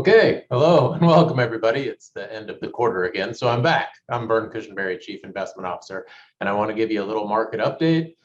Okay, hello and welcome everybody. It's the end of the quarter again, so I'm back. I'm Vern Cushenberry, Chief Investment Officer, and I want to give you a little market update,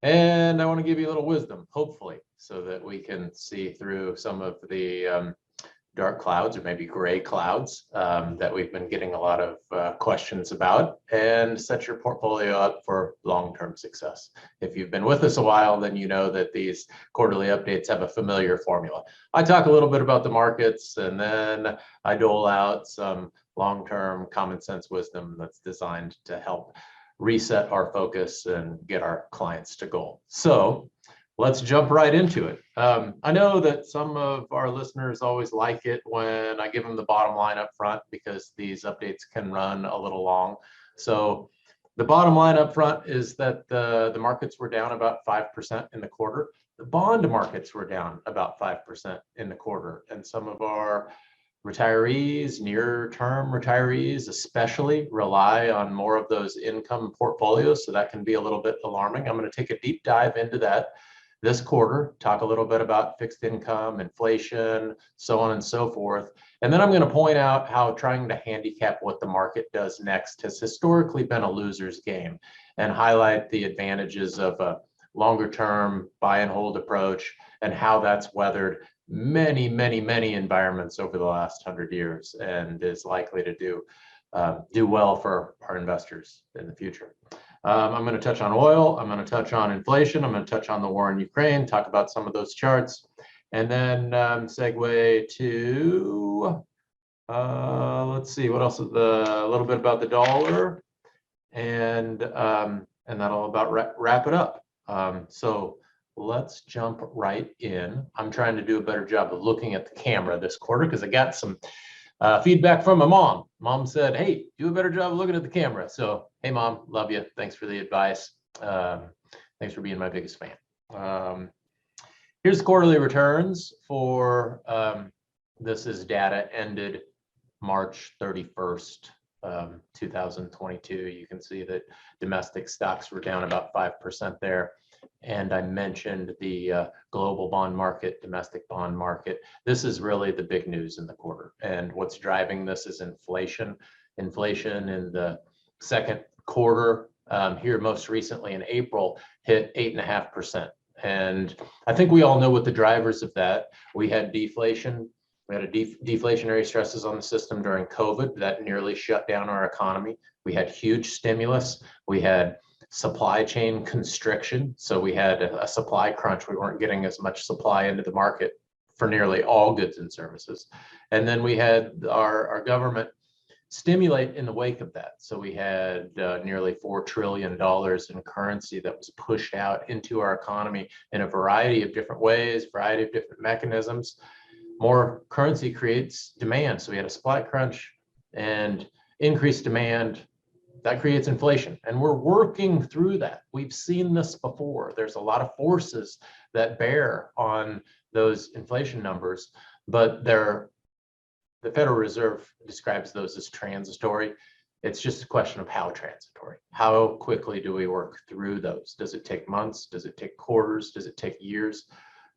and I want to give you a little wisdom, hopefully, so that we can see through some of the dark clouds or maybe gray clouds that we've been getting a lot of questions about, and set your portfolio up for long-term success. If you've been with us a while, then you know that these quarterly updates have a familiar formula. I talk a little bit about the markets, and then I dole out some long-term common sense wisdom that's designed to help reset our focus and get our clients to goal. So let's jump right into it. I know that some of our listeners always like it when I give them the bottom line up front because these updates can run a little long. So the bottom line up front is that the markets were down about 5% in the quarter. The bond markets were down about 5% in the quarter. And some of our retirees, near-term retirees especially, rely on more of those income portfolios. So that can be a little bit alarming. I'm going to take a deep dive into that this quarter, talk a little bit about fixed income, inflation, so on and so forth. And then I'm going to point out how trying to handicap what the market does next has historically been a loser's game, and highlight the advantages of a longer term buy and hold approach and how that's weathered many environments over the last 100 years and is likely to do well for our investors in the future. I'm going to touch on oil. I'm going to touch on inflation. I'm going to touch on the war in Ukraine, talk about some of those charts, and then segue to, let's see, what else is a little bit about the dollar, and that'll about wrap it up. So let's jump right in. I'm trying to do a better job of looking at the camera this quarter because I got some feedback from my mom. Mom said, hey, do a better job of looking at the camera. So, hey, Mom, love you. Thanks for the advice. Thanks for being my biggest fan. Here's the quarterly returns for, this is data ended March 31st, 2022. You can see that domestic stocks were down about 5% there. And I mentioned the global bond market, domestic bond market. This is really the big news in the quarter. And what's driving this is inflation. Inflation in the second quarter, here most recently in April, hit 8.5%. And I think we all know what the drivers of that. We had deflation. We had deflationary stresses on the system during COVID that nearly shut down our economy. We had huge stimulus. We had supply chain constriction. So we had a supply crunch. We weren't getting as much supply into the market for nearly all goods and services. And then we had our government stimulate in the wake of that. So we had nearly $4 trillion in currency that was pushed out into our economy in a variety of different ways, variety of different mechanisms. More currency creates demand. So we had a supply crunch and increased demand. That creates inflation, and we're working through that. We've seen this before. There's a lot of forces that bear on those inflation numbers, but the Federal Reserve describes those as transitory. It's just a question of how transitory. How quickly do we work through those? Does it take months? Does it take quarters? Does it take years?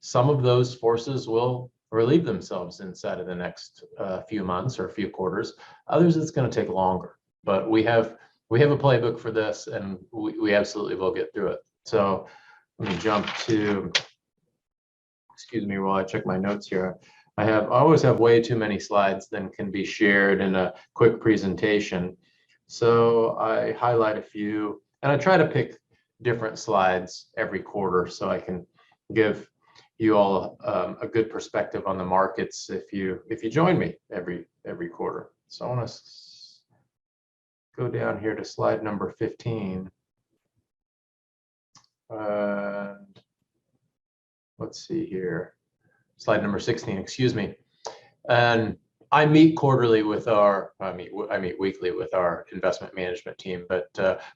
Some of those forces will relieve themselves inside of the next few months or a few quarters. Others, it's going to take longer, but we have a playbook for this, and we absolutely will get through it. So let me jump to, excuse me while I check my notes here. I always have way too many slides than can be shared in a quick presentation. So I highlight a few, and I try to pick different slides every quarter so I can give you all a good perspective on the markets if you join me every quarter. So I want to go down here to slide number 15. And let's see here. Slide number 16, excuse me. And I meet quarterly with I meet weekly with our investment management team, but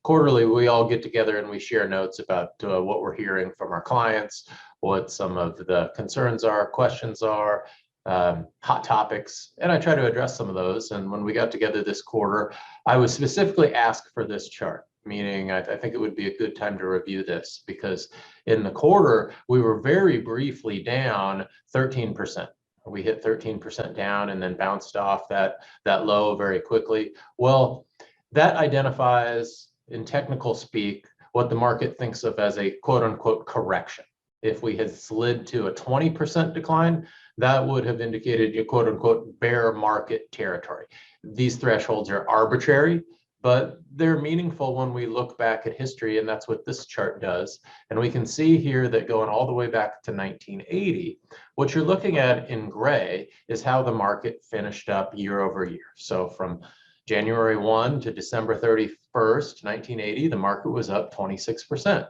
quarterly we all get together and we share notes about what we're hearing from our clients, what some of the concerns are, questions are, hot topics, and I try to address some of those. And when we got together this quarter, I was specifically asked for this chart, meaning I think it would be a good time to review this, because in the quarter, we were very briefly down 13%. We hit 13% down and then bounced off that low very quickly. Well, that identifies in technical speak what the market thinks of as a quote unquote correction. If we had slid to a 20% decline, that would have indicated a quote unquote bear market territory. These thresholds are arbitrary, but they're meaningful when we look back at history, and that's what this chart does. And we can see here that going all the way back to 1980, what you're looking at in gray is how the market finished up year over year. So from January 1 to December 31st, 1980, the market was up 26%.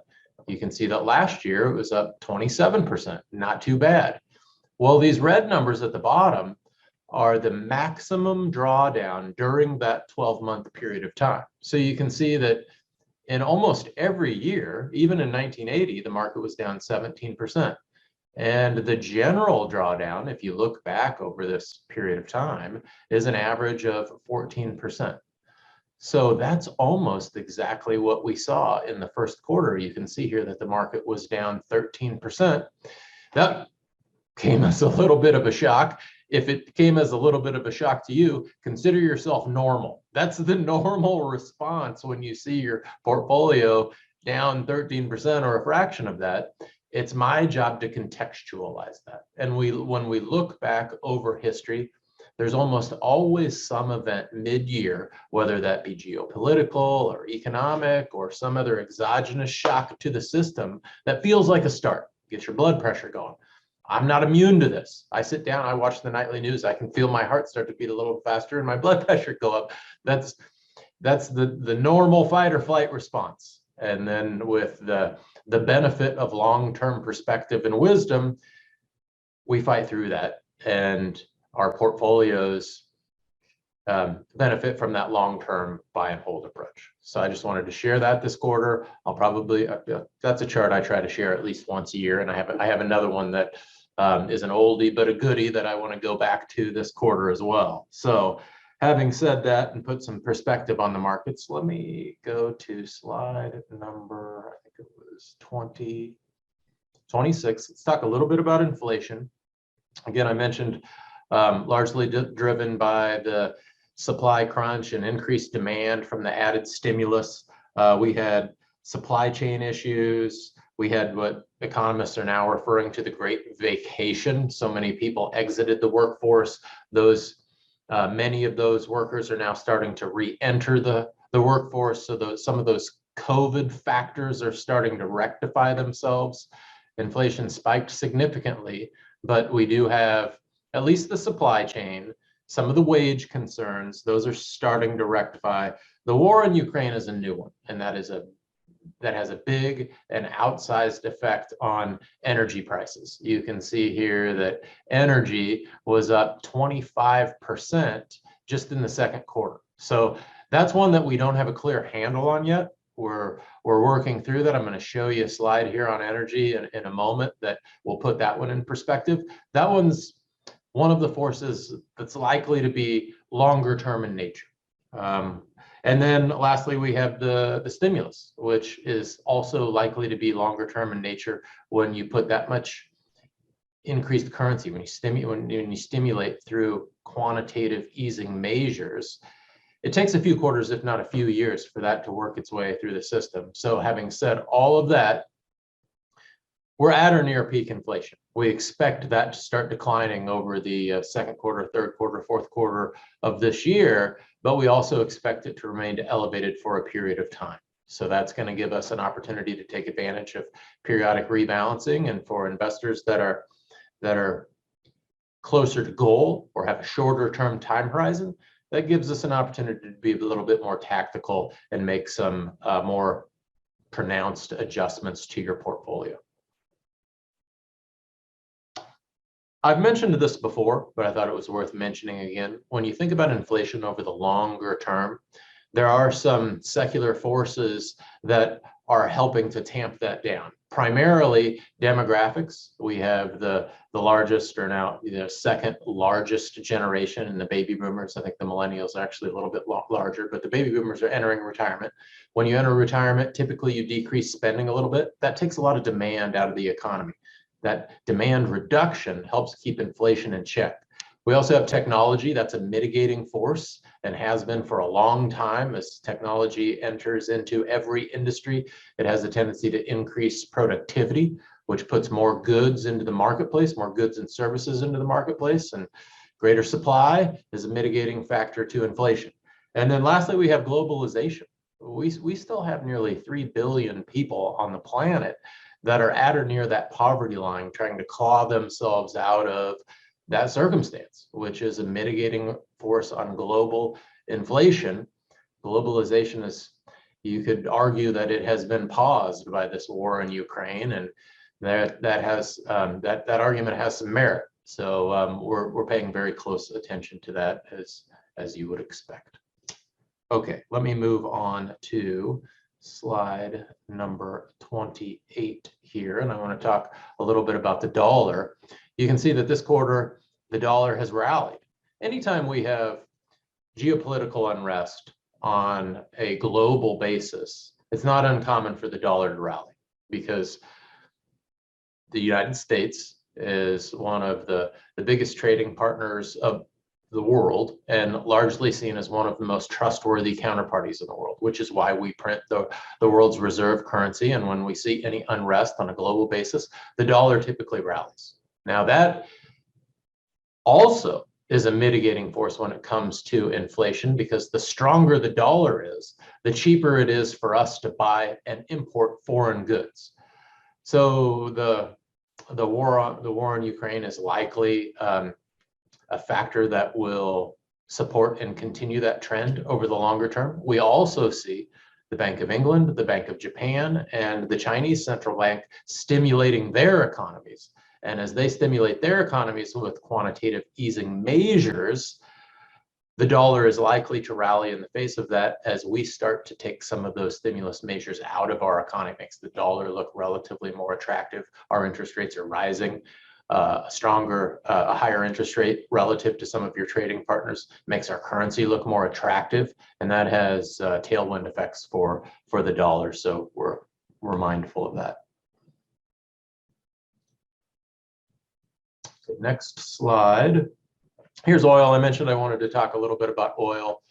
You can see that last year it was up 27%, not too bad. Well, these red numbers at the bottom are the maximum drawdown during that 12-month period of time. So you can see that in almost every year, even in 1980, the market was down 17%. And the general drawdown, if you look back over this period of time, is an average of 14%. So that's almost exactly what we saw in the first quarter. You can see here that the market was down 13%. That came as a little bit of a shock. If it came as a little bit of a shock to you, consider yourself normal. That's the normal response when you see your portfolio down 13% or a fraction of that. It's my job to contextualize that. And when we look back over history, there's almost always some event mid-year, whether that be geopolitical or economic or some other exogenous shock to the system that feels like a start, gets your blood pressure going. I'm not immune to this. I sit down, I watch the nightly news, I can feel my heart start to beat a little faster and my blood pressure go up. That's the normal fight or flight response. And then with the benefit of long-term perspective and wisdom, we fight through that, and our portfolios benefit from that long-term buy and hold approach. So I just wanted to share that this quarter. I'll probably, that's a chart I try to share at least once a year. And I have another one that is an oldie but a goodie that I want to go back to this quarter as well. So having said that and put some perspective on the markets, let me go to slide number, I think it was 26. Let's talk a little bit about inflation. Again, I mentioned largely driven by the supply crunch and increased demand from the added stimulus. We had supply chain issues. We had what economists are now referring to the Great Vacation. So many people exited the workforce. Many of those workers are now starting to re-enter the workforce. So some of those COVID factors are starting to rectify themselves. Inflation spiked significantly, but we do have at least the supply chain, some of the wage concerns, those are starting to rectify. The war in Ukraine is a new one, and that has a big and outsized effect on energy prices. You can see here that energy was up 25% just in the second quarter. So that's one that we don't have a clear handle on yet. We're working through that. I'm going to show you a slide here on energy in a moment that will put that one in perspective. That one's one of the forces that's likely to be longer term in nature. And then lastly, we have the stimulus, which is also likely to be longer term in nature when you put that much increased currency, when you stimulate through quantitative easing measures. It takes a few quarters, if not a few years, for that to work its way through the system. So having said all of that, we're at or near peak inflation. We expect that to start declining over the second quarter, third quarter, fourth quarter of this year, but we also expect it to remain elevated for a period of time. So that's going to give us an opportunity to take advantage of periodic rebalancing, and for investors that are closer to goal or have a shorter term time horizon, that gives us an opportunity to be a little bit more tactical and make some more pronounced adjustments to your portfolio. I've mentioned this before, but I thought it was worth mentioning again. When you think about inflation over the longer term, there are some secular forces that are helping to tamp that down. Primarily demographics. We have the largest, or now second largest generation in the baby boomers. I think the millennials are actually a little bit larger, but the baby boomers are entering retirement. When you enter retirement, typically you decrease spending a little bit. That takes a lot of demand out of the economy. that demand reduction helps keep inflation in check. We also have technology that's a mitigating force and has been for a long time. As technology enters into every industry, it has a tendency to increase productivity, which puts more goods into the marketplace, more goods and services into the marketplace, and greater supply is a mitigating factor to inflation. And then lastly, we have globalization. We still have nearly 3 billion people on the planet that are at or near that poverty line, trying to claw themselves out of that circumstance, which is a mitigating force on global inflation. Globalization is, you could argue that it has been paused by this war in Ukraine, and that argument has some merit. So we're paying very close attention to that, as you would expect. Okay, let me move on to slide number 28 here, and I want to talk a little bit about the dollar. You can see that this quarter, the dollar has rallied. Anytime we have geopolitical unrest on a global basis, it's not uncommon for the dollar to rally, because the United States is one of the biggest trading partners of the world and largely seen as one of the most trustworthy counterparties in the world, which is why we print the world's reserve currency. And when we see any unrest on a global basis, the dollar typically rallies. Now, that also is a mitigating force when it comes to inflation, because the stronger the dollar is, the cheaper it is for us to buy and import foreign goods. So the war in Ukraine is likely a factor that will support and continue that trend over the longer term. We also see the Bank of England, the Bank of Japan, and the Chinese central bank stimulating their economies. And as they stimulate their economies with quantitative easing measures, the dollar is likely to rally in the face of that as we start to take some of those stimulus measures out of our economy. Makes the dollar look relatively more attractive. Our interest rates are rising. A higher interest rate relative to some of your trading partners makes our currency look more attractive, and that has tailwind effects for the dollar. So we're mindful of that. Okay, next slide. Here's oil. I mentioned I wanted to talk a little bit about oil.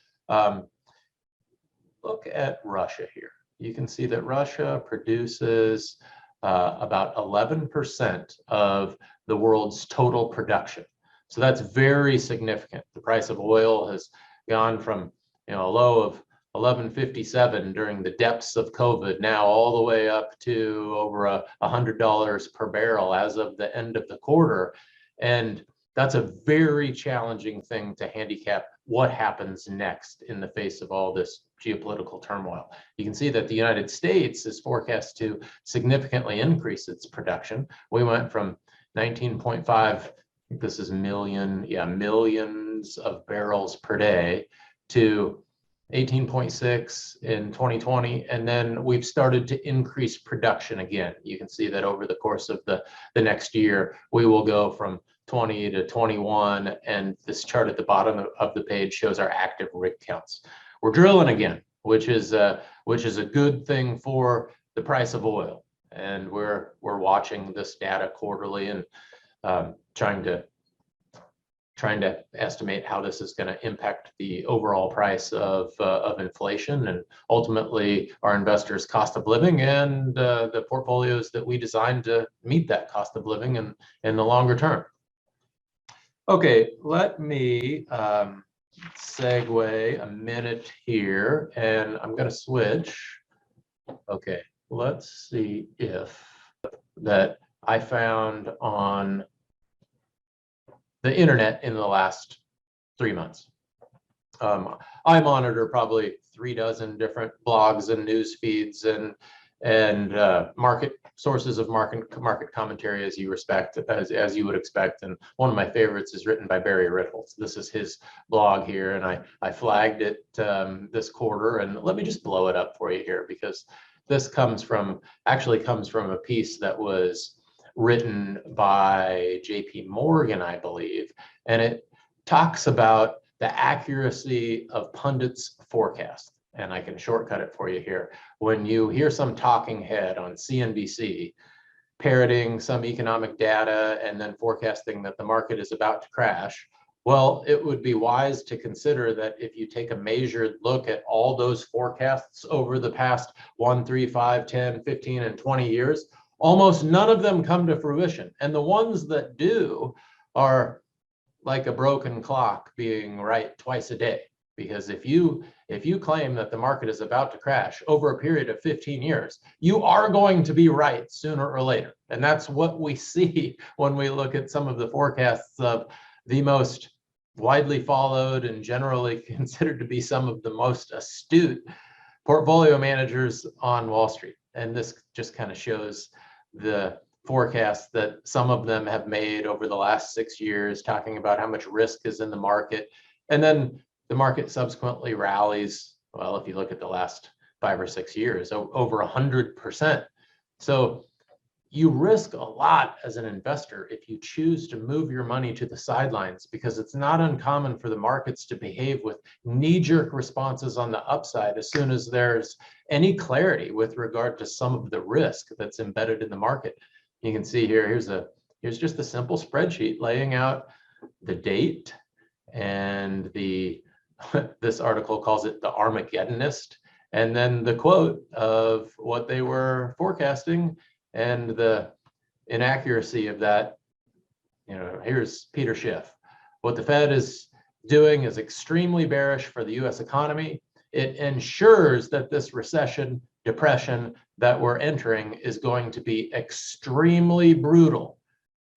Look at Russia here. You can see that Russia produces about 11% of the world's total production. So that's very significant. The price of oil has gone from a low of $11.57 during the depths of COVID, now all the way up to over $100 per barrel as of the end of the quarter. And that's a very challenging thing to handicap what happens next in the face of all this geopolitical turmoil. You can see that the United States is forecast to significantly increase its production. We went from 19.5, I think this is millions of barrels per day, to 18.6 in 2020, and then we've started to increase production again. You can see that over the course of the next year, we will go from 20 to 21, and this chart at the bottom of the page shows our active rig counts. We're drilling again, which is a good thing for the price of oil, and we're watching this data quarterly and trying to estimate how this is going to impact the overall price of inflation and ultimately our investors' cost of living and the portfolios that we designed to meet that cost of living in the longer term. Okay, let me segue a minute here, and I'm going to switch. Okay, let's see if that I found on the internet in the last 3 months. I monitor probably 3 dozen different blogs and news feeds and market sources of market commentary as you would expect. And one of my favorites is written by Barry Ritholtz. This is his blog here, and I flagged it this quarter. And let me just blow it up for you here, because this actually comes from a piece that was written by JP Morgan, I believe, and it talks about the accuracy of pundits' forecast. And I can shortcut it for you here. When you hear some talking head on CNBC parroting some economic data and then forecasting that the market is about to crash. Well, it would be wise to consider that if you take a measured look at all those forecasts over the past 1, 3, 5, 10, 15, and 20 years, almost none of them come to fruition. And the ones that do are like a broken clock being right twice a day. Because if you claim that the market is about to crash over a period of 15 years, you are going to be right sooner or later. And that's what we see when we look at some of the forecasts of the most widely followed and generally considered to be some of the most astute portfolio managers on Wall Street. And this just kind of shows the forecasts that some of them have made over the last 6 years, talking about how much risk is in the market. And then the market subsequently rallies, well, if you look at the last 5 or 6 years, over 100%. So you risk a lot as an investor if you choose to move your money to the sidelines, because it's not uncommon for the markets to behave with knee-jerk responses on the upside as soon as there's any clarity with regard to some of the risk that's embedded in the market. You can see here, here's just a simple spreadsheet laying out the date and this article calls it the Armageddonist, and then the quote of what they were forecasting and the inaccuracy of that. You know, here's Peter Schiff. What the Fed is doing is extremely bearish for the US economy. It ensures that this recession, depression that we're entering is going to be extremely brutal.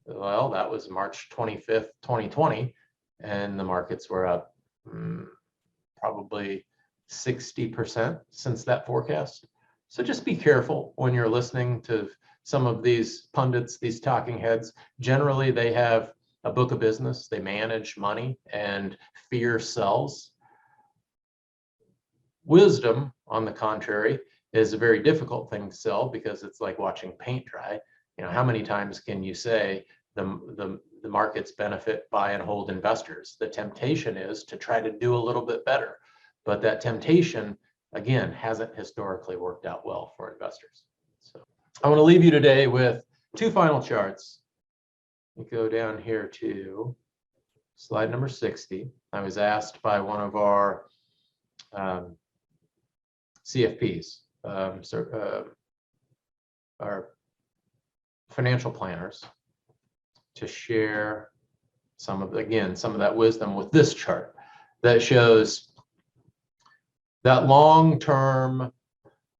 Well, that was March 25th, 2020, and the markets were up probably 60% since that forecast. So just be careful when you're listening to some of these pundits, these talking heads. Generally, they have a book of business, they manage money, and fear sells. Wisdom, on the contrary, is a very difficult thing to sell, because it's like watching paint dry. You know, how many times can you say the markets benefit, buy and hold investors? The temptation is to try to do a little bit better, but that temptation, again, hasn't historically worked out well for investors. So I want to leave you today with 2 final charts. We go down here to slide number 60. I was asked by one of our CFPs, our financial planners, to share some of that wisdom with this chart that shows that long-term,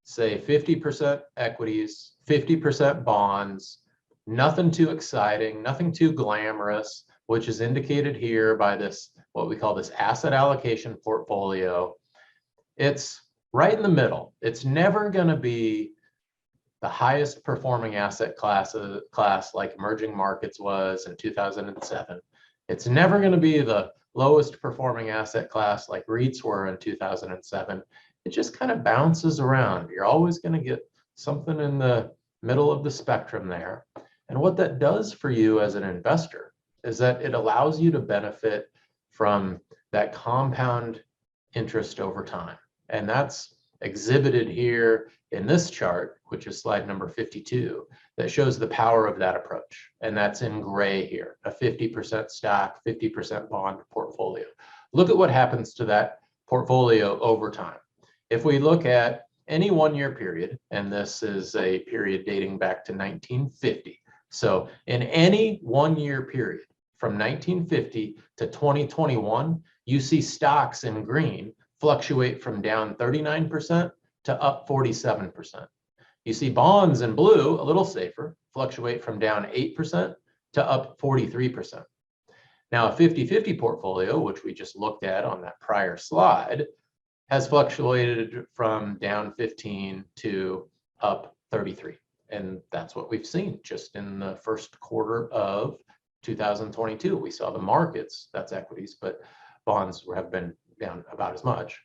say 50% equities, 50% bonds, nothing too exciting, nothing too glamorous, which is indicated here by this, what we call this asset allocation portfolio. It's right in the middle. It's never going to be the highest performing asset class like emerging markets was in 2007. It's never going to be the lowest performing asset class like REITs were in 2007. It just kind of bounces around. You're always going to get something in the middle of the spectrum there. And what that does for you as an investor is that it allows you to benefit from that compound interest over time. And that's exhibited here in this chart, which is slide number 52, that shows the power of that approach. And that's in gray here, a 50% stock, 50% bond portfolio. Look at what happens to that portfolio over time. If we look at any 1-year period, and this is a period dating back to 1950. So in any 1-year period from 1950 to 2021, you see stocks in green fluctuate from down 39% to up 47%. You see bonds in blue, a little safer, fluctuate from down 8% to up 43%. Now, a 50-50 portfolio, which we just looked at on that prior slide, has fluctuated from down 15 to up 33. And that's what we've seen just in the first quarter of 2022. We saw the markets, that's equities, but bonds have been down about as much,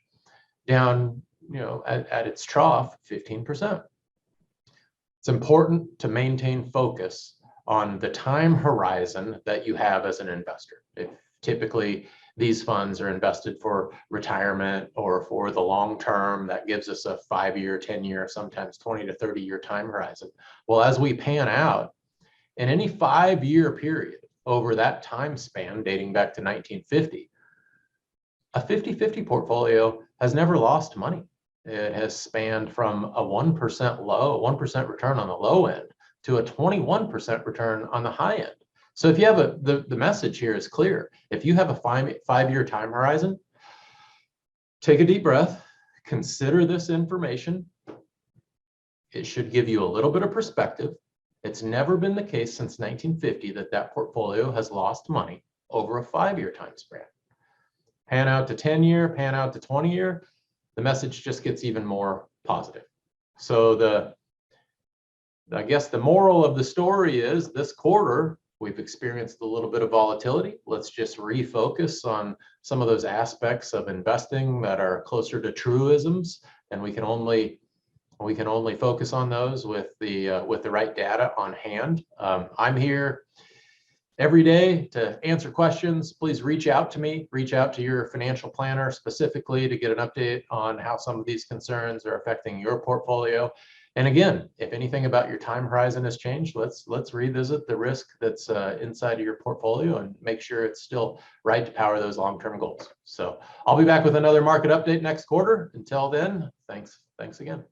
down, at its trough, 15%. It's important to maintain focus on the time horizon that you have as an investor. If typically these funds are invested for retirement or for the long term. That gives us a 5-year, 10-year, sometimes 20 to 30-year time horizon. Well, as we pan out, in any 5-year period over that time span dating back to 1950, a 50-50 portfolio has never lost money. It has spanned from a 1% return on the low end to a 21% return on the high end. So if you have the message here is clear. If you have a 5-year time horizon, take a deep breath, consider this information. It should give you a little bit of perspective. It's never been the case since 1950 that portfolio has lost money over a 5-year time span. Pan out to 10-year, pan out to 20-year, the message just gets even more positive. So I guess the moral of the story is this quarter, we've experienced a little bit of volatility. Let's just refocus on some of those aspects of investing that are closer to truisms, and we can only focus on those with the right data on hand. I'm here every day to answer questions. Please reach out to me, reach out to your financial planner specifically to get an update on how some of these concerns are affecting your portfolio. And again, if anything about your time horizon has changed, let's revisit the risk that's inside of your portfolio and make sure it's still right to power those long-term goals. So I'll be back with another market update next quarter. Until then, thanks again.